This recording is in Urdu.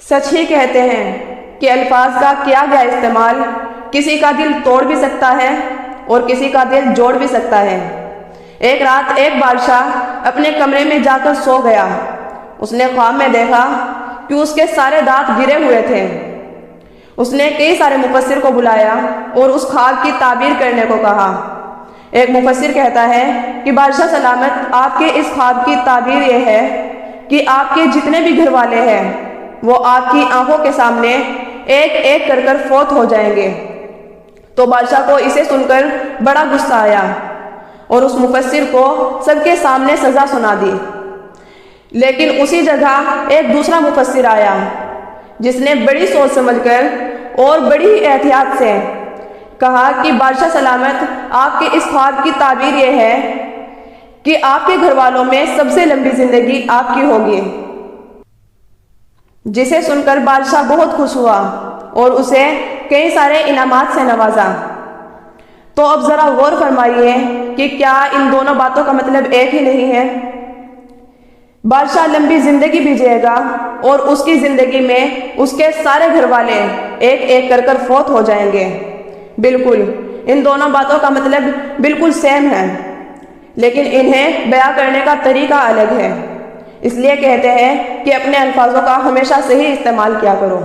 سچ ہی کہتے ہیں کہ الفاظ کا کیا گیا استعمال کسی کا دل توڑ بھی سکتا ہے اور کسی کا دل جوڑ بھی سکتا ہے۔ ایک رات ایک بادشاہ اپنے کمرے میں جا کر سو گیا۔ اس نے خواب میں دیکھا کہ اس کے سارے دانت گرے ہوئے تھے۔ اس نے کئی سارے مفسر کو بلایا اور اس خواب کی تعبیر کرنے کو کہا۔ ایک مفسر کہتا ہے کہ بادشاہ سلامت، آپ کے اس خواب کی تعبیر یہ ہے کہ آپ کے جتنے بھی گھر والے ہیں وہ آپ کی آنکھوں کے سامنے ایک ایک کر کر فوت ہو جائیں گے۔ تو بادشاہ کو اسے سن کر بڑا غصہ آیا اور اس مفسر کو سب کے سامنے سزا سنا دی۔ لیکن اسی جگہ ایک دوسرا مفسر آیا جس نے بڑی سوچ سمجھ کر اور بڑی احتیاط سے کہا کہ بادشاہ سلامت، آپ کے اس خواب کی تعبیر یہ ہے کہ آپ کے گھر والوں میں سب سے لمبی زندگی آپ کی ہوگی۔ جسے سن کر بادشاہ بہت خوش ہوا اور اسے کئی سارے انعامات سے نوازا۔ تو اب ذرا غور فرمائیے کہ کیا ان دونوں باتوں کا مطلب ایک ہی نہیں ہے؟ بادشاہ لمبی زندگی بھی جیے گا اور اس کی زندگی میں اس کے سارے گھر والے ایک ایک کر کر فوت ہو جائیں گے۔ بالکل، ان دونوں باتوں کا مطلب بالکل سیم ہے، لیکن انہیں بیان کرنے کا طریقہ الگ ہے۔ اس لیے کہتے ہیں کہ اپنے الفاظوں کا ہمیشہ صحیح استعمال کیا کرو۔